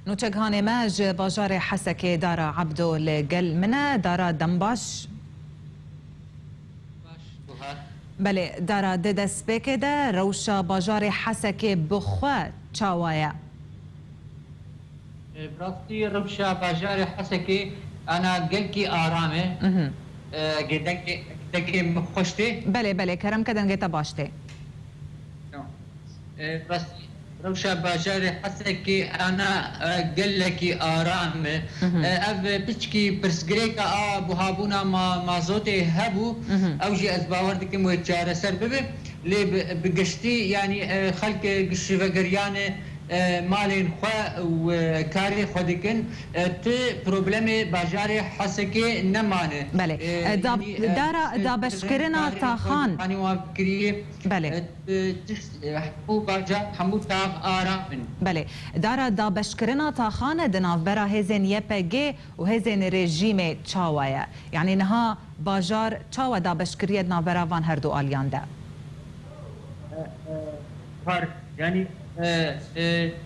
نوچگان ماج باجار حسکه دارا عبدو لگل منه دارا دنباش بله دارا ددس بکه ده روشا باجار حسکه بخوا چاوایا براستی روشا باجار حسکه انا گلکی آرامه گدنگی مخوشته بله کرم کدن گیتا باشته براستی روشا باجار حسكي انا قال لك ارام اف بتشكي برسغريكا بوهابونا ما زوتي هبو او جي ازباوردك موتشار سربب لي بقشتي يعني خلق قش فقريان مالين خوا وكاري خودكن ت بروبلمي باجار حسكي نمانه بله دارا دا بشكرنا تاخان يعني وافكري بله حبو باجار حمود تاخ آرام بله دارا دا بشكرنا تاخان دناف برا هزين يبگي وهزين ريجيمي تشاوايا يعني نها باجار تشاوا دا بشكرية دنا برا وان هردو آليان دا يعني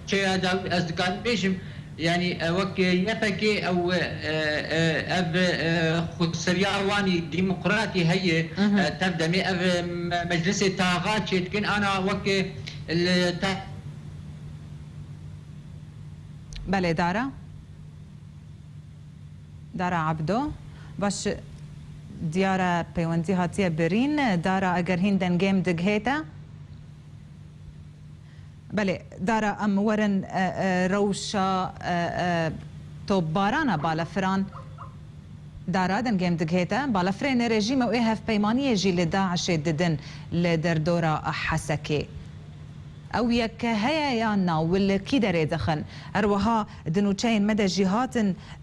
شيء هذا أصدقائي بيشم يعني وقت يبكي أو أب خسريا واني ديمقراطي هي تبدأ مي أب مجلس تاغات شيء أنا وقت بله دارا عبدو باش دیارا پیوندی هاتیه برین دارا اگر هین دنگیم دگهیتا بله دارا ام ورن روشا تو بارانا بالا فران دارا دنگیم دگهیتا بالا فرین رژیم و ایهف پیمانی جی لداعش ددن لدردورا حسكي او يك هيا يانا ولا كي داري دخن اروها دنوچين مدى جهات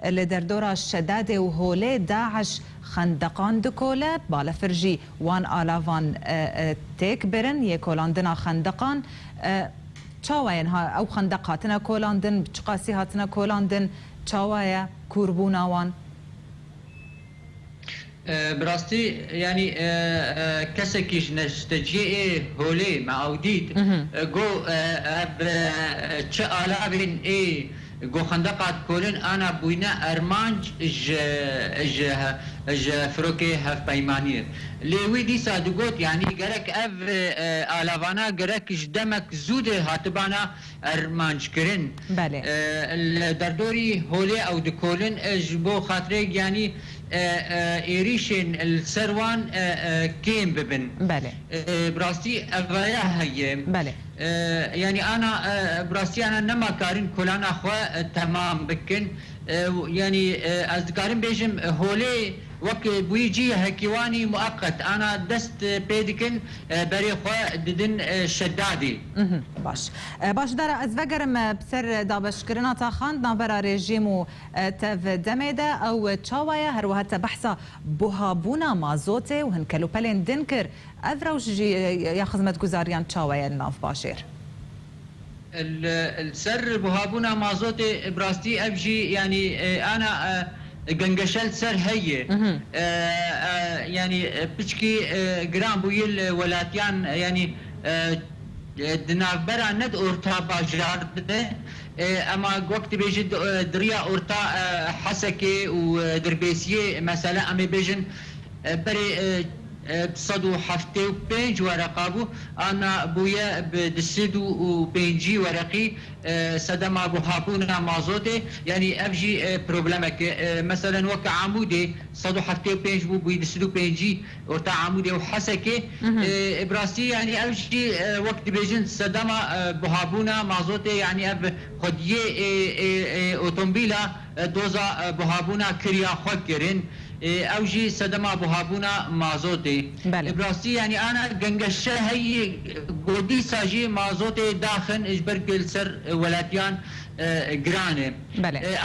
لدردورا الشداد وهولي داعش خندقان دكولا بالا فرجي وان آلاوان تيك برن يكولاندنا خندقان چاوين ها او خندقاتنا كولاندن بچقاسي هاتنا كولاندن چاوايا كوربونا وان براستي يعني كسكيش نستجي هولي مع اوديت جو تشالابين جو خندقات كولن انا بوينا ارمانج ج فروكي هف بايمانير لوي دي صادقوت يعني قالك اف الافانا قالك دمك زود هاتبانا ارمانج كرن بله الدردوري هولي او دكولن جبو خاطري يعني إيريشن السروان كيم ببن بله براستي أغايا هي بله يعني أنا براستي أنا نما كارين كلنا أخوة تمام بكن يعني أصدقائي بيجم هولي وقت بيجي هكيواني مؤقت أنا دست بيدكن بري خوا ددن شدادي باش دارا از وگرم بسر دا بشکرنا تا خاند نابرا رژیمو تف دمیده او چاوایا هر وحتا بحثا بوهابونا مازوته و هنکلو پلین دنکر افروش یا خدمت گزاریان چاوایا ناف باشیر السر بوهابونا مازوته براستي أبجي يعني أنا قنقشل سر هي يعني بشكي جرام بويل ولاتيان يعني دنابرا ند اورتا باجار ده اما وقت بيجي دريا اورتا حسكي ودربيسيه مثلا امي بيجن بري بصدو حفتي وبينج ورقابو انا بويا بدسدو وبينجي ورقي سدما بوهابونا مازوتي يعني ابجي بروبلمك مثلا وك عمودي صدو حفتي وبينج بو بيدسدو بينجي ورتا عمودي وحسكي براسي يعني ابجي وقت بيجن سدما بوهابونا مازوتي يعني اب خديه اوتومبيلا دوزا بوهابونا كريا خكرين اوجي سدما بوهابونا مازوتي براسي يعني انا قنقشه هي قودي ساجي مازوتي داخن اجبر سر ولاتيان جرانه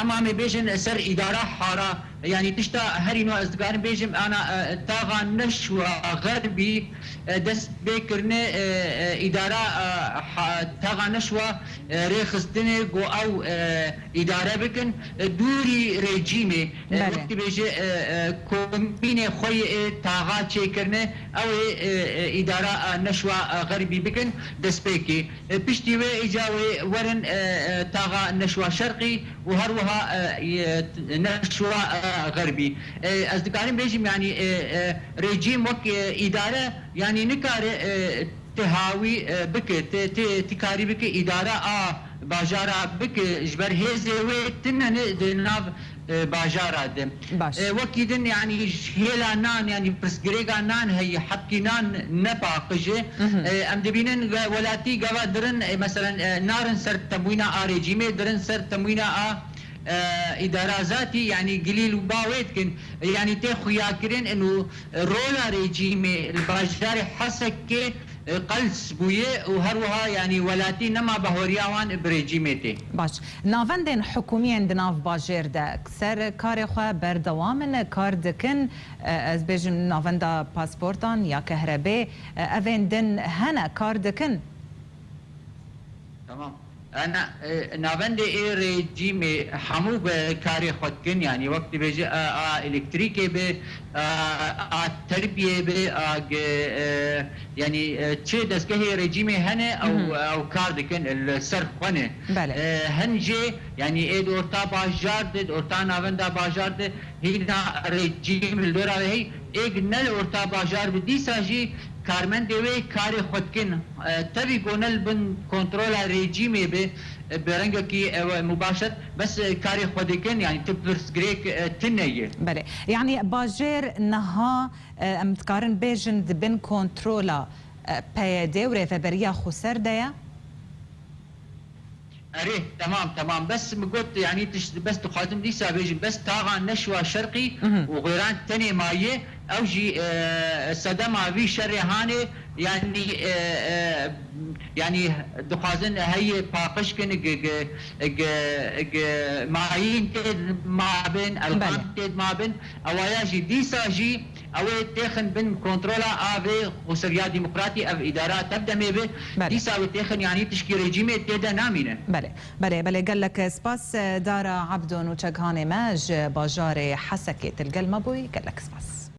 امامي بيجن سر اداره حاره يعني تشتا هري نوع ازدقارن بيجم انا تاغا نشوى غربي دست بيكرني اداره تاغا نشوى ريخستني جو او اداره بكن دوري ريجيمي وقت بيجي كومبيني خوي تاغا تشيكرني او اداره نشوى غربي بكن دست بيكي بيشتي اجاوي ورن تاغا نشوى شرقي وهروها نشوى غربي أصدقائي بيجي يعني ريجيم وك إدارة يعني نكار تهاوي بك تكاري بك إدارة باجارة بك جبر هزي وتنن ناف باجارة دم وكيدن يعني هيلا نان يعني برسجريجا نان هي حكي نان نباقجة أم دبينن ولاتي جوا درن مثلا نارن سر تموينا ريجيمي درن سر تموينا اداره ذاتي يعني قليل وباويت كن يعني تاخو ياكرين انه رولا ريجيمي الباجدار حسك قلس بويه وهروها يعني ولاتي نما بهورياوان بريجيميتي باش نافندن حكومي عندنا في باجير دا اكثر كار خو بردوام كاردكن از بيجن نافندا باسبورتان يا كهرباء افندن هنا كاردكن تمام انا نافندي ريجيمي حمو بكاري خدكن يعني وقت بيجي الكتريكي ب تربيه ب يعني تشي دسكه ريجيمي هنا او كاردكن السر خونه هنجي يعني ايد اورتا باجارد اورتا نافندا باجارد هنا ريجيم الدورة هي ايجنال اورتا باجار بدي ساجي کارمند دوی کاری خودکن تبی گونل بن کنترل رژیمی به برنگ کی مباشر بس کاری خودکن يعني تبرس گریک تنیه بله يعني باجر نها متقارن بيجن بن كنترولا بيدي وريفبريا خسر ديا اريه تمام بس مقلت يعني بس تقاتم دي سابيجن بس تاغا نشوى شرقي وغيران تاني مايه او جي صدمة في شريهاني يعني دخازن هي باقشكن معين تيد ما بين القام تيد ما بين اواياجي دي ساجي او تاخن بن كنترولا افي خسريا ديمقراطي اف ادارات تبدا ميبه دي ساوي تاخن يعني تشكي ريجيمي تيدا نامينه بله قال لك سباس دارا عبدون وشغهاني ماج باجاري حسكت القلمبوي قال لك سباس